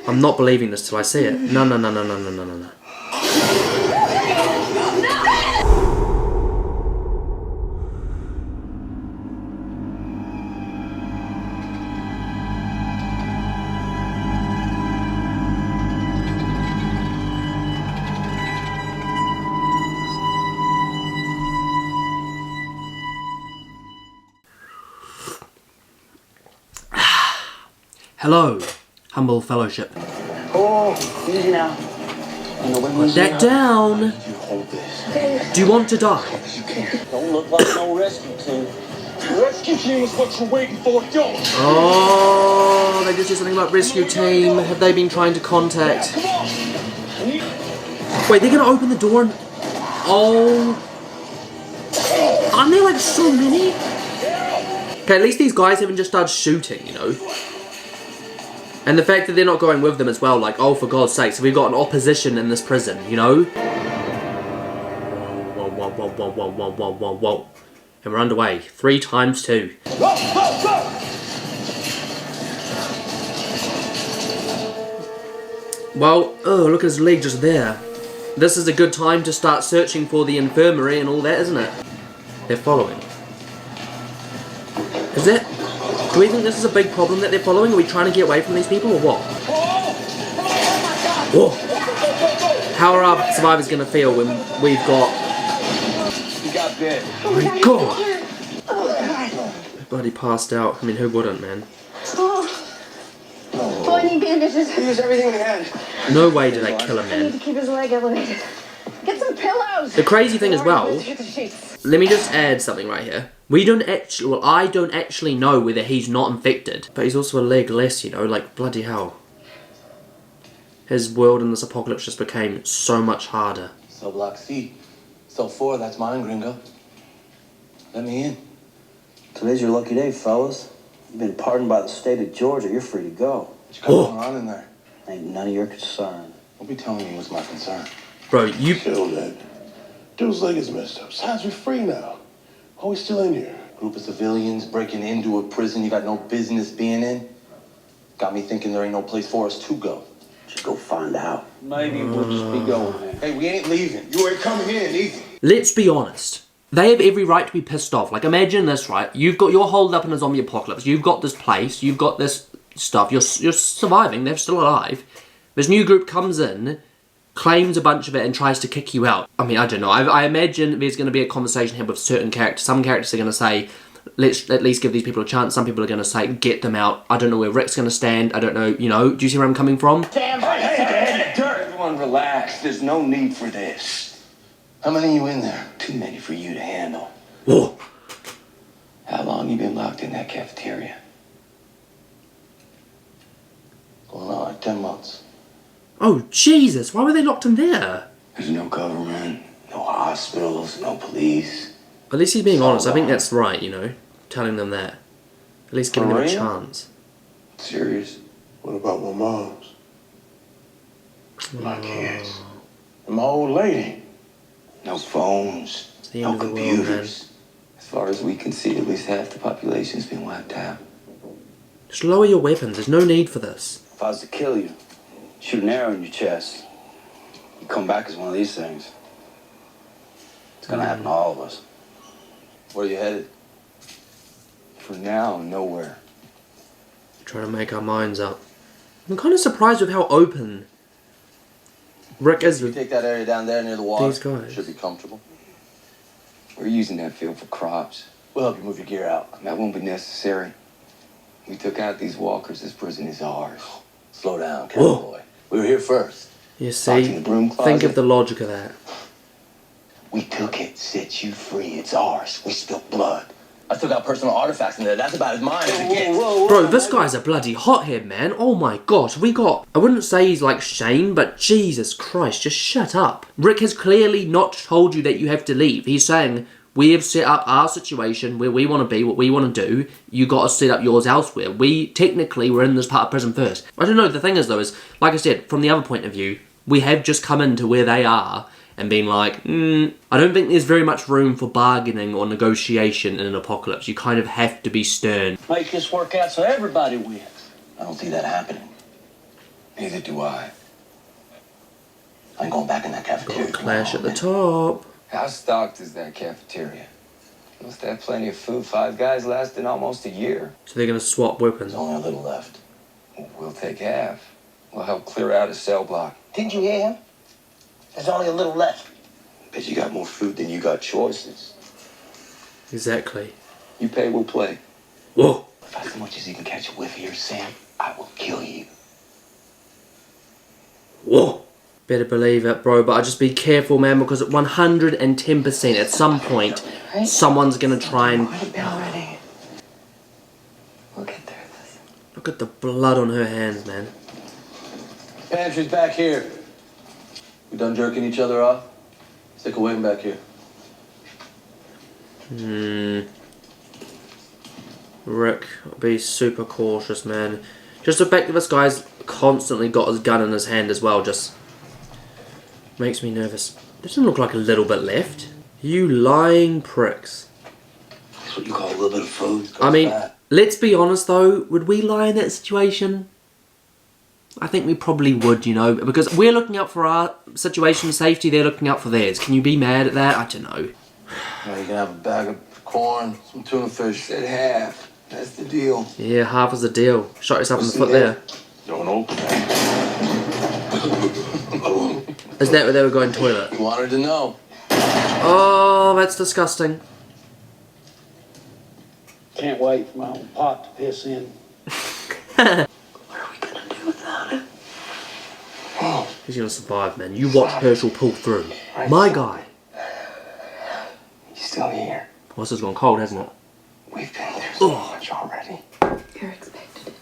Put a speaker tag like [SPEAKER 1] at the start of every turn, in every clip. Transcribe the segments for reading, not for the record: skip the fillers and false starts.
[SPEAKER 1] I'm not believing this till I see it. No. Hello, humble fellowship.
[SPEAKER 2] Oh, easy now.
[SPEAKER 1] Put that down. Do you want to die?
[SPEAKER 2] Don't look like no rescue team. Rescue team is what you're waiting for, don't.
[SPEAKER 1] Oh, they just said something about rescue team. Have they been trying to contact? Wait, they're gonna open the door and... Oh. Aren't there like so many? Okay, at least these guys haven't just started shooting, you know? And the fact that they're not going with them as well, like, oh, for God's sake, so we've got an opposition in this prison, you know? Whoa. And we're underway. 3 times 2. Well, oh, look at his leg just there. This is a good time to start searching for the infirmary and all that, isn't it? They're following. Is it? Do we think this is a big problem that they're following? Are we trying to get away from these people or what? Whoa. How are our survivors going to feel when we've got...
[SPEAKER 2] You got bit.
[SPEAKER 1] Oh my God. Bloody passed out. I mean, who wouldn't, man?
[SPEAKER 3] Oh, I need bandages.
[SPEAKER 2] Use everything in hand.
[SPEAKER 1] No way did they kill him,
[SPEAKER 3] I need
[SPEAKER 1] man.
[SPEAKER 3] to keep his leg elevated. Get some pillows.
[SPEAKER 1] The crazy thing as well, let me just add something right here. We don't actually, well, I don't actually know whether he's not infected, but he's also a leg less, you know, like bloody hell. His world in this apocalypse just became so much harder.
[SPEAKER 4] Cell block C. Cell 4, that's mine, gringo. Let me in.
[SPEAKER 5] Today's your lucky day, fellas. You've been pardoned by the state of Georgia. You're free to go.
[SPEAKER 4] What you got going on in there?
[SPEAKER 5] Ain't none of your concern.
[SPEAKER 4] Don't be telling me what's my concern.
[SPEAKER 1] Bro, you...
[SPEAKER 6] Killed it. Dude's leg is messed up. Sounds we're free now. Why are we still in here?
[SPEAKER 4] Group of civilians breaking into a prison you got no business being in. Got me thinking there ain't no place for us to go.
[SPEAKER 5] Should go find out.
[SPEAKER 2] Maybe we'll just be going there.
[SPEAKER 4] Hey, we ain't leaving. You ain't coming in either.
[SPEAKER 1] Let's be honest. They have every right to be pissed off. Like, imagine this, right? You're holed up in a zombie apocalypse. You've got this place. You've got this stuff. You're surviving. They're still alive. This new group comes in, claims a bunch of it, and tries to kick you out. I mean, I don't know. I imagine there's going to be a conversation here with certain characters. Some characters are going to say, let's at least give these people a chance. Some people are going to say, get them out. I don't know where Rick's going to stand. I don't know, you know. Do you see where I'm coming from?
[SPEAKER 2] Damn, hey, everyone relax. There's no need for this.
[SPEAKER 4] How many you in there?
[SPEAKER 2] Too many for you to handle.
[SPEAKER 1] Whoa.
[SPEAKER 2] How long you been locked in that cafeteria?
[SPEAKER 4] Going on like 10 months.
[SPEAKER 1] Oh, Jesus. Why were they locked in there?
[SPEAKER 2] There's no government, no hospitals, no police.
[SPEAKER 1] At least he's being honest. I think that's right, you know. Telling them that. At least giving them a
[SPEAKER 2] real?
[SPEAKER 1] chance.
[SPEAKER 2] Serious?
[SPEAKER 6] What about my mom's? My kids.
[SPEAKER 4] And my old lady.
[SPEAKER 2] No phones,
[SPEAKER 1] It's the
[SPEAKER 2] no
[SPEAKER 1] end of the world, man.
[SPEAKER 2] computers. As far as we can see, at least half the population's been wiped out.
[SPEAKER 1] Just lower your weapons. There's no need for this.
[SPEAKER 5] If I was to kill you, shoot an arrow in your chest, you come back as one of these things. It's gonna happen to all of us.
[SPEAKER 4] Where you headed?
[SPEAKER 2] For now, nowhere.
[SPEAKER 1] Trying to make our minds up. I'm kind of surprised with how open Rick is
[SPEAKER 4] You
[SPEAKER 1] with...
[SPEAKER 4] take that area down there near the water.
[SPEAKER 1] These guys.
[SPEAKER 4] Should be comfortable.
[SPEAKER 2] We're using that field for crops.
[SPEAKER 4] We'll help you move your gear out.
[SPEAKER 2] That won't be necessary. We took out these walkers. This prison is ours.
[SPEAKER 4] Slow down, cowboy. We were here first.
[SPEAKER 1] You
[SPEAKER 2] Locked
[SPEAKER 1] see?
[SPEAKER 2] in the broom closet.
[SPEAKER 1] Think of the logic of that.
[SPEAKER 2] We took it, set you free. It's ours. We spilled blood.
[SPEAKER 4] I took out personal artifacts in there. That's about as mine as it gets.
[SPEAKER 1] Bro, this guy's a bloody hothead, man. Oh my gosh, we got... I wouldn't say he's like Shane, but Jesus Christ, just shut up. Rick has clearly not told you that you have to leave. He's saying, we have set up our situation where we want to be, what we want to do. You got to set up yours elsewhere. We, technically, were in this part of prison first. I don't know, the thing is though, is, like I said, from the other point of view, we have just come into where they are and been like, I don't think there's very much room for bargaining or negotiation in an apocalypse. You kind of have to be stern.
[SPEAKER 2] Make this work out so everybody wins.
[SPEAKER 4] I don't see that happening.
[SPEAKER 2] Neither
[SPEAKER 5] Neither do I.
[SPEAKER 4] I ain't going back in that cafeteria.
[SPEAKER 1] Clash at the top.
[SPEAKER 5] How stocked is that cafeteria? Must have plenty of food. 5 guys lasting almost a year.
[SPEAKER 1] So they're gonna swap weapons.
[SPEAKER 4] There's only a little left.
[SPEAKER 5] We'll take half. We'll help clear out a cell block.
[SPEAKER 4] Didn't you hear him? There's only a little left. Bet you got more food than you got choices.
[SPEAKER 1] Exactly.
[SPEAKER 5] You pay, we'll play.
[SPEAKER 1] Whoa.
[SPEAKER 4] If I so much as even catch a whiff of your scent, I will kill you.
[SPEAKER 1] Whoa. Better believe it, bro. But I just be careful, man, because at 110%, at some point, someone's gonna try and.
[SPEAKER 7] Already. We'll get through this.
[SPEAKER 1] Look at the blood on her hands, man.
[SPEAKER 4] Pantry's back here. We done jerking each other off? Stick a wing back here.
[SPEAKER 1] Rick, be super cautious, man. Just the fact that this guy's constantly got his gun in his hand as well just makes me nervous. Doesn't look like a little bit left. You lying pricks.
[SPEAKER 4] That's what you call a little bit of food.
[SPEAKER 1] I mean, let's be honest though, would we lie in that situation? I think we probably would, you know, because we're looking out for our situation safety, they're looking out for theirs. Can you be mad at that? I don't know.
[SPEAKER 4] Well, you can have a bag of corn, some tuna fish.
[SPEAKER 5] Said half. That's the deal.
[SPEAKER 1] Yeah, half is the deal. Shot yourself in the foot there.
[SPEAKER 4] Don't open that.
[SPEAKER 1] Is that where they were going toilet?
[SPEAKER 4] You wanted to know.
[SPEAKER 1] Oh, that's disgusting.
[SPEAKER 8] Can't wait for my own pot to piss in.
[SPEAKER 7] What are we gonna do without him?
[SPEAKER 1] He's gonna survive, man. You watch Herschel pull through. My guy.
[SPEAKER 5] He's still here.
[SPEAKER 1] Oh, this has gone cold, hasn't it?
[SPEAKER 5] We've been through so much already.
[SPEAKER 7] You're expected it.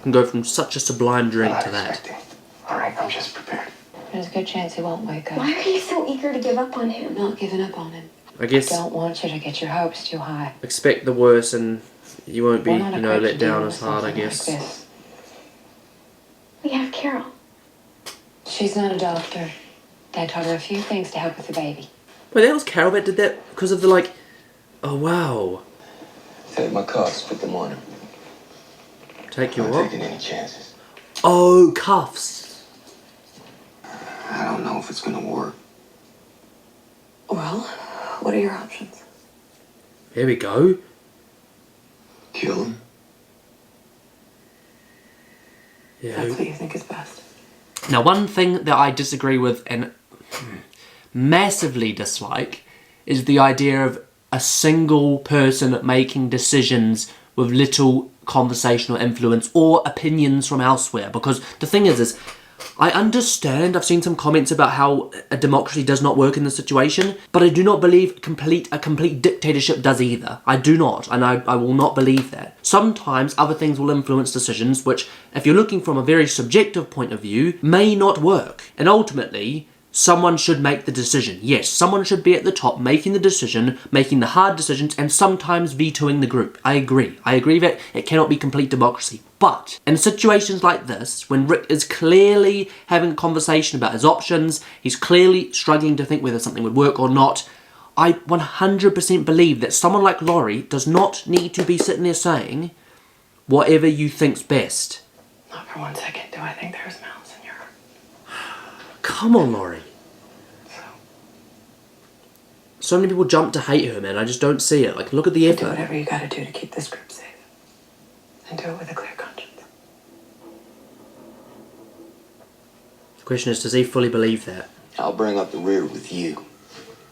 [SPEAKER 1] Can go from such a sublime drink to that.
[SPEAKER 5] All right, I'm just prepared.
[SPEAKER 7] There's a good chance he won't wake up.
[SPEAKER 3] Why are you so eager to give up on him?
[SPEAKER 7] I'm not giving up on him.
[SPEAKER 1] I guess
[SPEAKER 7] Don't want you to get your hopes too high.
[SPEAKER 1] expect the worst and you won't be,
[SPEAKER 7] We're not
[SPEAKER 1] you know,
[SPEAKER 7] equipped
[SPEAKER 1] let
[SPEAKER 7] to deal
[SPEAKER 1] down
[SPEAKER 7] with
[SPEAKER 1] as hard, I
[SPEAKER 7] something
[SPEAKER 1] guess.
[SPEAKER 7] like this.
[SPEAKER 3] We have Carol.
[SPEAKER 7] She's not a doctor. Dad taught her a few things to help with the baby.
[SPEAKER 1] Wait, that was Carol that did that because of the, like... Oh, wow.
[SPEAKER 5] Take my cuffs, put them on him.
[SPEAKER 1] Take your
[SPEAKER 5] I'm
[SPEAKER 1] what?
[SPEAKER 5] taking any chances.
[SPEAKER 1] Oh, cuffs.
[SPEAKER 5] I don't know if it's gonna work.
[SPEAKER 7] Well, what are your options?
[SPEAKER 1] Here we go.
[SPEAKER 5] Kill him.
[SPEAKER 1] Yeah.
[SPEAKER 7] That's what you think is best.
[SPEAKER 1] Now, one thing that I disagree with and massively dislike is the idea of a single person making decisions with little conversational influence or opinions from elsewhere. Because the thing is I understand, I've seen some comments about how a democracy does not work in this situation, but I do not believe a complete dictatorship does either. I do not, and I will not believe that. Sometimes other things will influence decisions which, if you're looking from a very subjective point of view, may not work. And ultimately, someone should make the decision. Yes, someone should be at the top making the decision, making the hard decisions, and sometimes vetoing the group. I agree. I agree that it cannot be complete democracy. But in situations like this, when Rick is clearly having a conversation about his options, he's clearly struggling to think whether something would work or not, I 100% believe that someone like Laurie does not need to be sitting there saying, whatever you think's best.
[SPEAKER 7] Not for 1 second do I think there's malice in your heart.
[SPEAKER 1] Come on, Laurie. So many people jump to hate her, man. I just don't see it. Like, look at the
[SPEAKER 7] Do
[SPEAKER 1] effort.
[SPEAKER 7] whatever you gotta do to keep this group safe. And do it with a clear conscience.
[SPEAKER 1] The question is, does he fully believe that?
[SPEAKER 5] I'll bring up the rear with you.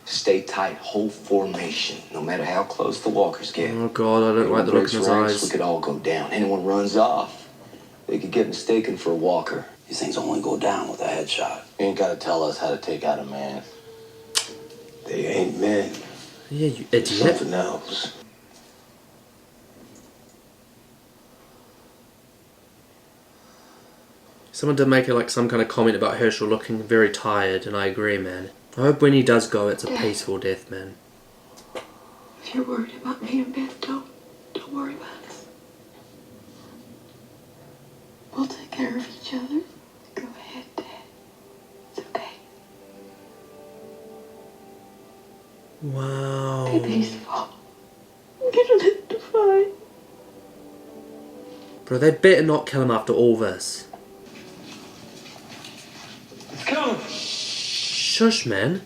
[SPEAKER 5] Stay tight, hold formation, no matter how close the walkers get.
[SPEAKER 1] Oh god, I don't like the look in his
[SPEAKER 5] We
[SPEAKER 1] eyes.
[SPEAKER 5] could all go down. Anyone runs off, they could get mistaken for a walker.
[SPEAKER 4] These things only go down with a headshot. You ain't gotta tell us how to take out a man.
[SPEAKER 5] They ain't men.
[SPEAKER 1] Yeah, you idiot.
[SPEAKER 5] Something else.
[SPEAKER 1] Someone did make like some kind of comment about Herschel looking very tired, and I agree, man. I hope when he does go, it's a peaceful death, man.
[SPEAKER 7] If you're worried about me and Beth, don't worry about us. We'll take care of each other. Go ahead, Dad. It's okay.
[SPEAKER 1] Wow.
[SPEAKER 7] Be peaceful. I'm gonna live to fight.
[SPEAKER 1] Bro, they better not kill him after all this. shush, man.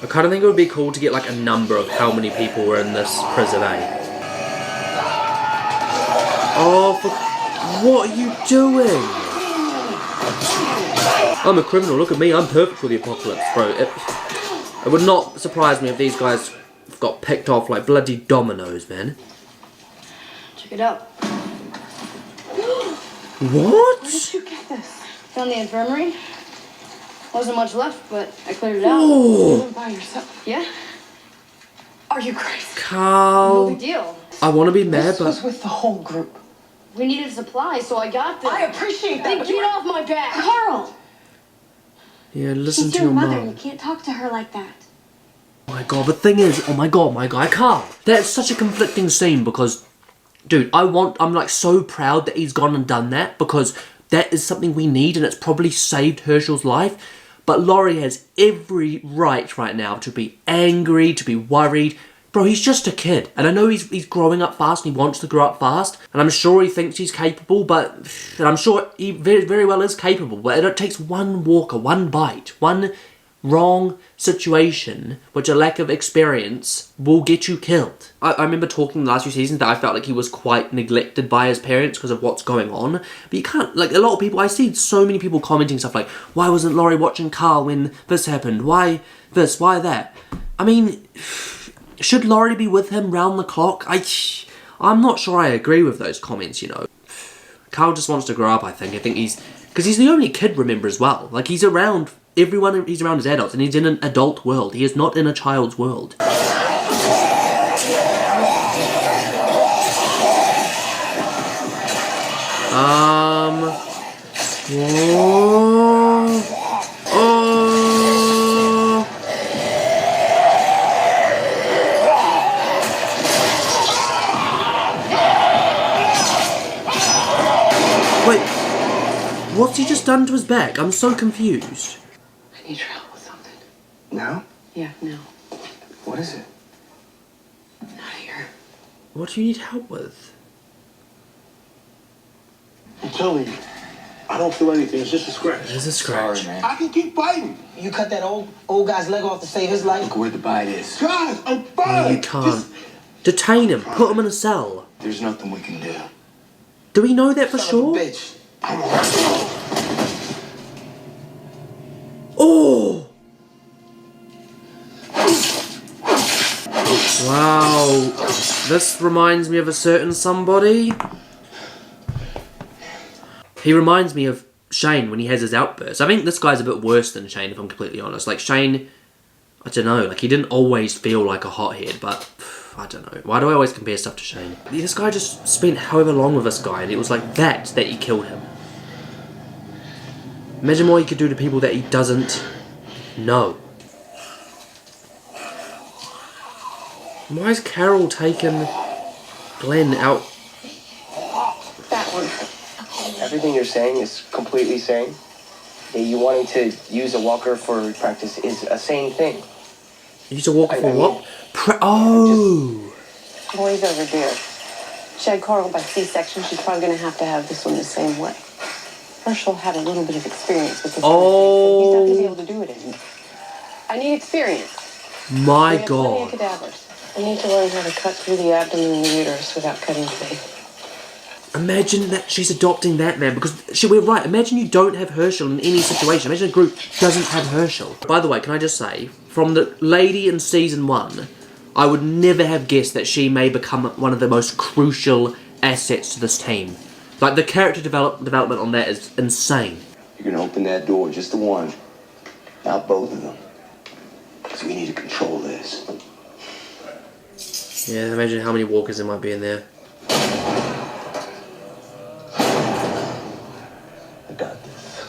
[SPEAKER 1] I kind of think it would be cool to get like a number of how many people were in this prison, eh? Oh, what are you doing? I'm a criminal, look at me, I'm perfect for the apocalypse, bro. It would not surprise me if these guys got picked off like bloody dominoes, man.
[SPEAKER 7] Check it out.
[SPEAKER 1] What?
[SPEAKER 7] Where did you get this? Found the infirmary. Wasn't much left, but I cleared it out.
[SPEAKER 1] Oh,
[SPEAKER 7] By yourself? Yeah. Are you crazy? No
[SPEAKER 1] Carl.
[SPEAKER 7] big deal.
[SPEAKER 1] I want to be mad,
[SPEAKER 9] This was
[SPEAKER 1] but
[SPEAKER 9] with the whole group.
[SPEAKER 7] We needed supplies, so I got them.
[SPEAKER 9] I appreciate that,
[SPEAKER 7] Then
[SPEAKER 9] but
[SPEAKER 7] get
[SPEAKER 9] you're-
[SPEAKER 7] off my back.
[SPEAKER 3] Carl!
[SPEAKER 1] yeah, listen
[SPEAKER 3] She's
[SPEAKER 1] to
[SPEAKER 3] your
[SPEAKER 1] your
[SPEAKER 3] mother.
[SPEAKER 1] mom.
[SPEAKER 3] You can't talk to her like that.
[SPEAKER 1] Oh my god, the thing is, oh my god, Carl. That's such a conflicting scene because, dude, I'm like so proud that he's gone and done that because that is something we need and it's probably saved Herschel's life. But Laurie has every right now to be angry, to be worried. Bro, he's just a kid. And I know he's growing up fast and he wants to grow up fast. And I'm sure he thinks he's capable, and I'm sure he very, very well is capable. But it takes one walker, one bite, one wrong situation, which a lack of experience will get you killed. I remember talking the last few seasons that I felt like he was quite neglected by his parents because of what's going on. But you can't, like a lot of people, I see so many people commenting stuff like, why wasn't Laurie watching Carl when this happened? Why this? Why that? I mean, should Laurie be with him round the clock? I'm not sure I agree with those comments, you know. Carl just wants to grow up, I think. Because he's the only kid, remember, as well. Like, he's around everyone, he's around his adults, and he's in an adult world. He is not in a child's world. Wait, what's he just done to his back? I'm so confused.
[SPEAKER 9] I need your help with something.
[SPEAKER 5] Now?
[SPEAKER 9] Yeah, no.
[SPEAKER 5] What is it?
[SPEAKER 9] Not here.
[SPEAKER 1] What do you need help with?
[SPEAKER 6] I'm telling you, I don't feel anything. It's just a scratch.
[SPEAKER 1] There's a scratch.
[SPEAKER 5] Sorry, man.
[SPEAKER 6] I can keep fighting.
[SPEAKER 9] You cut that old guy's leg off to save his life?
[SPEAKER 5] Look where the bite is.
[SPEAKER 6] Guys, I'm
[SPEAKER 1] No,
[SPEAKER 6] fine.
[SPEAKER 1] you can't. Detain him. Put him in a cell.
[SPEAKER 5] There's nothing we can do.
[SPEAKER 1] Do we know that for sure?
[SPEAKER 5] Bitch.
[SPEAKER 1] Oh! Wow. This reminds me of a certain somebody. He reminds me of Shane when he has his outbursts. I think this guy's a bit worse than Shane, if I'm completely honest. Like, Shane, I don't know, like, he didn't always feel like a hothead, but I don't know. Why do I always compare stuff to Shane? This guy just spent however long with this guy, and it was like that he killed him. Imagine what he could do to people that he doesn't know. Why is Carol taking Glenn out?
[SPEAKER 9] That one.
[SPEAKER 10] Everything you're saying is completely sane. You wanting to use a walker for practice is a sane thing.
[SPEAKER 1] Use a walker for
[SPEAKER 10] I mean,
[SPEAKER 1] what? Oh!
[SPEAKER 7] Boy's over there. She had Carl by C-section. She's probably going to have this one the same way. Herschel had a little bit of experience with this.
[SPEAKER 1] Oh.
[SPEAKER 7] He's not going to be able to do it anymore. I need experience.
[SPEAKER 1] My
[SPEAKER 7] We have plenty
[SPEAKER 1] god.
[SPEAKER 7] of cadavers. I need to learn how to cut through the abdomen and the uterus without cutting through.
[SPEAKER 1] Imagine that she's adopting that man, because we're right. Imagine you don't have Herschel in any situation. Imagine a group doesn't have Herschel. By the way, can I just say, from the lady in season 1, I would never have guessed that she may become one of the most crucial assets to this team. Like, the character development on that is insane.
[SPEAKER 5] You're gonna open that door, just the one. Not both of them. Because we need to control this.
[SPEAKER 1] Yeah, imagine how many walkers there might be in there.
[SPEAKER 5] I got this.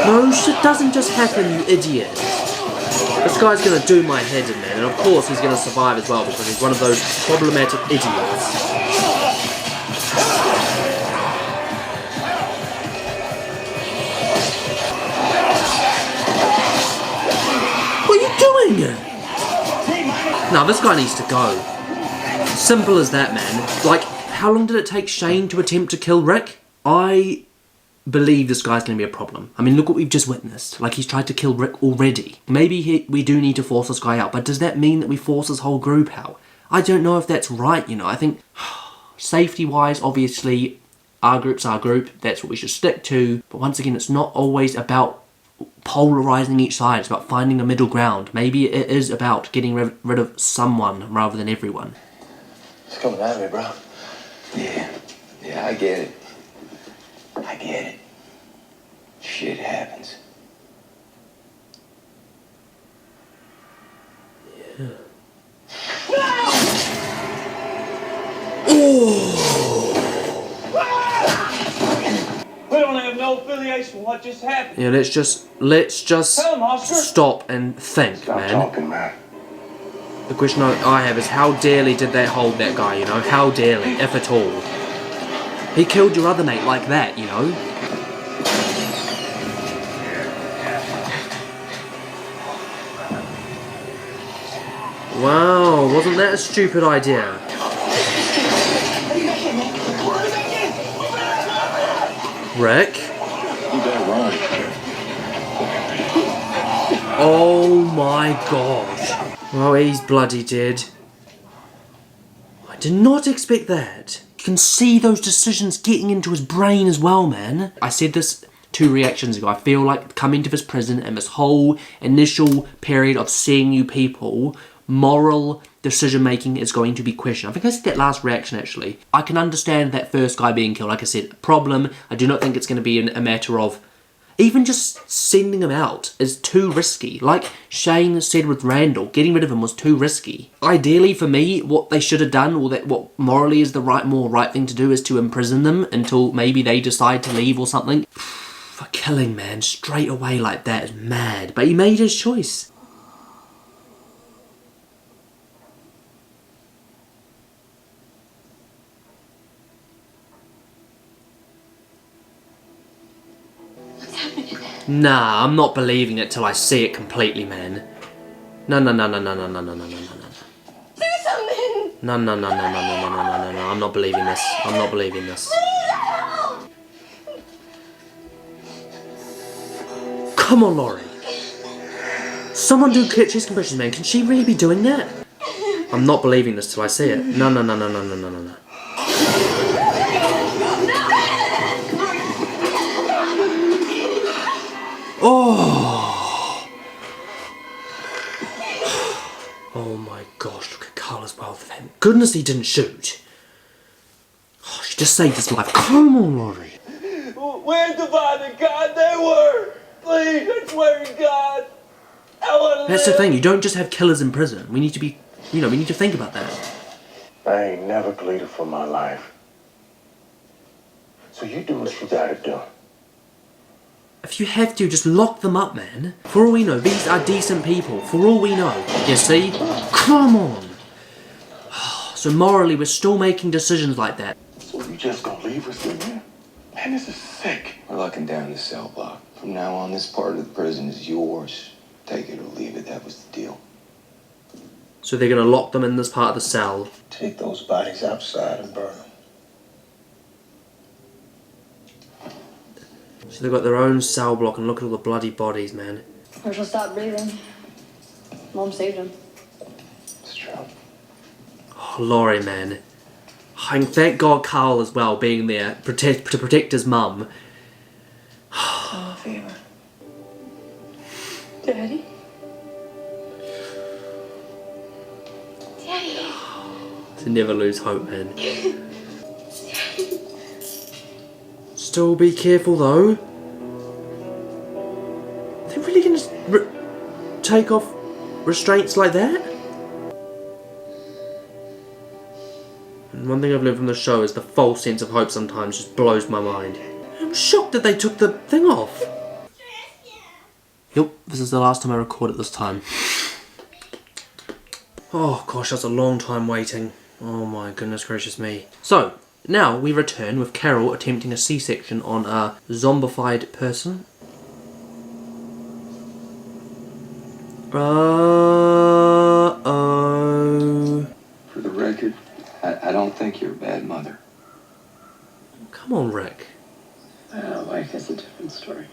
[SPEAKER 1] No, shit doesn't just happen, you idiot. This guy's gonna do my head in there, and of course he's gonna survive as well because he's one of those problematic idiots. What are you doing? Now this guy needs to go. Simple as that, man. Like, how long did it take Shane to attempt to kill Rick? I believe this guy's going to be a problem. I mean, look what we've just witnessed. Like, he's tried to kill Rick already. Maybe we do need to force this guy out, but does that mean that we force this whole group out? I don't know if that's right, you know. I think, safety-wise, obviously, our group's our group. That's what we should stick to. But once again, it's not always about polarizing each side. It's about finding a middle ground. Maybe it is about getting rid of someone rather than everyone.
[SPEAKER 4] It's coming at me, bro.
[SPEAKER 5] Yeah, I get it. I get it. Shit happens.
[SPEAKER 1] Yeah.
[SPEAKER 2] We don't have no affiliation with what just happened.
[SPEAKER 1] Yeah, let's just
[SPEAKER 2] Tell him, Oscar.
[SPEAKER 1] stop and think,
[SPEAKER 6] Stop
[SPEAKER 1] man.
[SPEAKER 6] talking, man.
[SPEAKER 1] The question I have is, how dearly did they hold that guy, you know? How dearly, if at all? He killed your other mate like that, you know? Wow, wasn't that a stupid idea? Rick?
[SPEAKER 6] You better run.
[SPEAKER 1] Oh my god. Well, he's bloody dead. I did not expect that. You can see those decisions getting into his brain as well, man. I said this 2 reactions ago. I feel like coming to this prison and this whole initial period of seeing new people, moral decision making is going to be questioned. I think I said that last reaction actually. I can understand that first guy being killed, like I said, problem. I do not think it's going to be a matter of even just sending him out is too risky. Like Shane said with Randall, getting rid of him was too risky. Ideally for me, what they should have done, or that what morally is the right thing to do, is to imprison them until maybe they decide to leave or something. For killing, man, straight away like that is mad. But he made his choice. Nah, I'm not believing it till I see it completely, man. No.
[SPEAKER 3] Do something!
[SPEAKER 1] No, I'm not believing this. I'm not believing this. Come on, Laurie. Someone do chest compressions, man. Can she really be doing that? I'm not believing this till I see it. No. Oh! Oh my gosh, look at Carla's well. Thank goodness he didn't shoot. Oh, she just saved his life. Come on, Laurie.
[SPEAKER 2] We're divided, God, they were. Please, I swear to God. I want to
[SPEAKER 1] That's the thing, you don't just have killers in prison. We need to be, we need to think about that.
[SPEAKER 6] I ain't never pleaded for my life. So you do what you gotta do.
[SPEAKER 1] If you have to, just lock them up, man. For all we know, these are decent people. For all we know. You see? Come on! So morally, we're still making decisions like that.
[SPEAKER 6] So you just gonna leave us in here? Man, this is sick.
[SPEAKER 5] We're locking down this cell block. From now on, this part of the prison is yours. Take it or leave it. That was the deal.
[SPEAKER 1] So they're gonna lock them in this part of the cell.
[SPEAKER 6] Take those bodies outside and burn them.
[SPEAKER 1] So they've got their own cell block, and look at all the bloody bodies, man.
[SPEAKER 3] Herschel stopped breathing. Mom saved him.
[SPEAKER 6] It's true.
[SPEAKER 1] Oh, Laurie, man. And thank God Carl as well being there to protect his mum.
[SPEAKER 3] Oh, fever. Daddy? Daddy?
[SPEAKER 1] To never lose hope, man. Still be careful though. They're really gonna take off restraints like that? And one thing I've learned from the show is the false sense of hope sometimes just blows my mind. I'm shocked that they took the thing off. Yep, this is the last time I record it this time. Oh gosh, that's a long time waiting. Oh my goodness gracious me. So, now we return with Carol attempting a C-section on a zombified person. Uh-oh.
[SPEAKER 5] For the record, I don't think you're a bad mother.
[SPEAKER 1] Come on, Rick.
[SPEAKER 9] Life is a different story.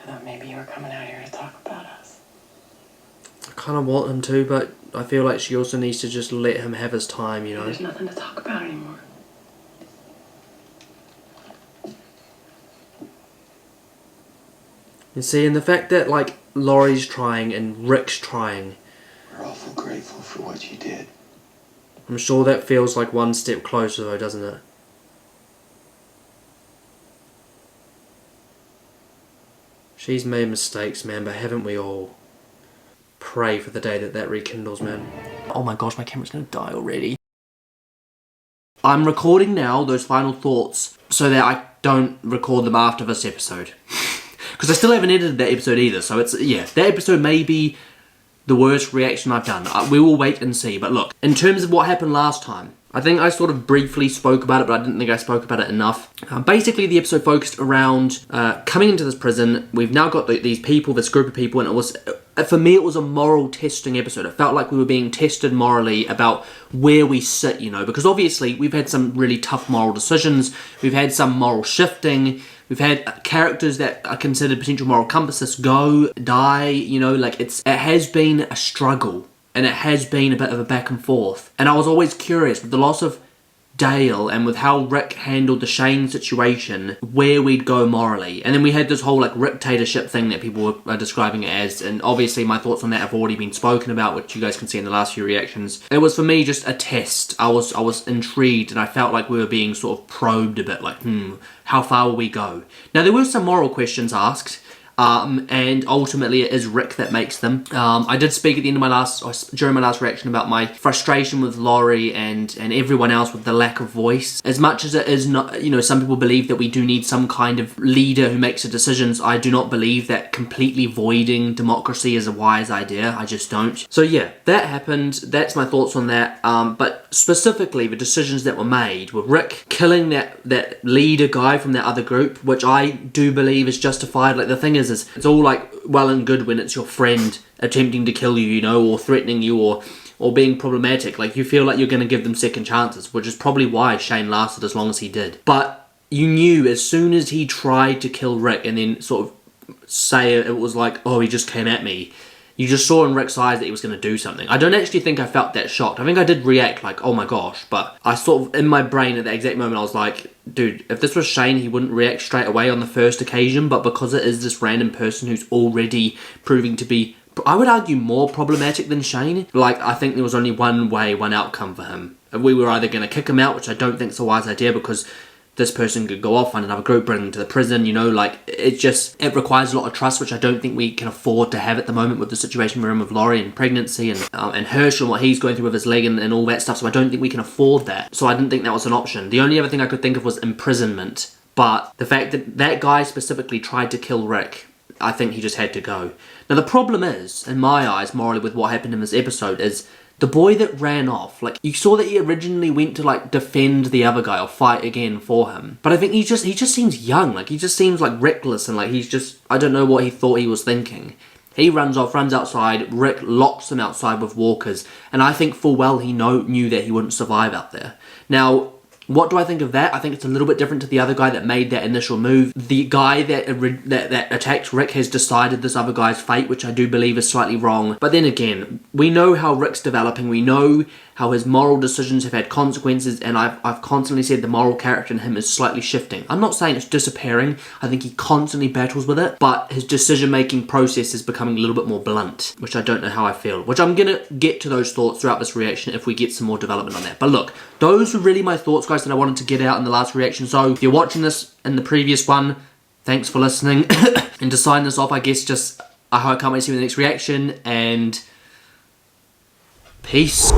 [SPEAKER 7] I thought maybe you were coming out here to talk about us.
[SPEAKER 1] I kind of want him to, but I feel like she also needs to just let him have his time, you know.
[SPEAKER 9] There's nothing to talk about anymore.
[SPEAKER 1] You see, and the fact that, like, Laurie's trying and Rick's trying,
[SPEAKER 4] We're awful grateful for what you did.
[SPEAKER 1] I'm sure that feels like one step closer though, doesn't it? She's made mistakes, man, but haven't we all? Pray for the day that that rekindles, man. Oh my gosh, my camera's gonna die already. I'm recording now those final thoughts so that I don't record them after this episode. Because I still haven't edited that episode either, so it's, yeah, that episode may be the worst reaction I've done. We will wait and see, but look, in terms of what happened last time, I think I sort of briefly spoke about it, but I didn't think I spoke about it enough. Basically, the episode focused around coming into this prison. We've now got these people, this group of people, and it was, for me, it was a moral testing episode. It felt like we were being tested morally about where we sit, you know, because obviously we've had some really tough moral decisions. We've had some moral shifting. We've had characters that are considered potential moral compasses go, die, you know, like it has been a struggle. And it has been a bit of a back and forth. And I was always curious, with the loss of Dale and with how Rick handled the Shane situation, where we'd go morally. And then we had this whole like Rick-tatorship thing that people were describing it as, and obviously my thoughts on that have already been spoken about, which you guys can see in the last few reactions. It was for me just a test. I was intrigued, and I felt like we were being sort of probed a bit, like, how far will we go? Now there were some moral questions asked, and ultimately it is Rick that makes them. I did speak at the end of during my last reaction about my frustration with Laurie and everyone else with the lack of voice. As much as it is not, you know, some people believe that we do need some kind of leader who makes the decisions, I do not believe that completely voiding democracy is a wise idea. I just don't. So yeah, that happened. That's my thoughts on that. But specifically the decisions that were made with Rick killing that leader guy from that other group, which I do believe is justified. Like, the thing is it's all like well and good when it's your friend attempting to kill you, you know, or threatening you, or being problematic. Like, you feel like you're going to give them second chances, which is probably why Shane lasted as long as he did. But you knew as soon as he tried to kill Rick and then sort of say it was like, oh, he just came at me, you just saw in Rick's eyes that he was going to do something. I don't actually think I felt that shocked. I think I did react like, oh my gosh, but I sort of, in my brain at that exact moment, I was like, dude, if this was Shane, he wouldn't react straight away on the first occasion, but because it is this random person who's already proving to be, I would argue, more problematic than Shane, like, I think there was only one way, one outcome for him. We were either going to kick him out, which I don't think is a wise idea, because this person could go off, find another group, bring them to the prison, you know, like, it requires a lot of trust, which I don't think we can afford to have at the moment with the situation we're in with Laurie and pregnancy and Herschel and what he's going through with his leg and all that stuff, so I don't think we can afford that. So I didn't think that was an option. The only other thing I could think of was imprisonment, but the fact that that guy specifically tried to kill Rick, I think he just had to go. Now the problem is, in my eyes, morally, with what happened in this episode is, the boy that ran off, like, you saw that he originally went to, like, defend the other guy or fight again for him. But I think he just seems young. Like, he just seems, like, reckless and, like, he's just, I don't know what he thought he was thinking. He runs off, runs outside, Rick locks him outside with walkers, and I think full well he knew that he wouldn't survive out there. Now, what do I think of that? I think it's a little bit different to the other guy that made that initial move. The guy that attacked Rick has decided this other guy's fate, which I do believe is slightly wrong. But then again, we know how Rick's developing. We know how his moral decisions have had consequences, and I've constantly said the moral character in him is slightly shifting. I'm not saying it's disappearing. I think he constantly battles with it, but his decision-making process is becoming a little bit more blunt, which I don't know how I feel. Which I'm going to get to those thoughts throughout this reaction if we get some more development on that. But look, those were really my thoughts, guys, that I wanted to get out in the last reaction. So if you're watching this in the previous one, thanks for listening. And to sign this off, I guess just, I can't wait to see you in the next reaction, and peace.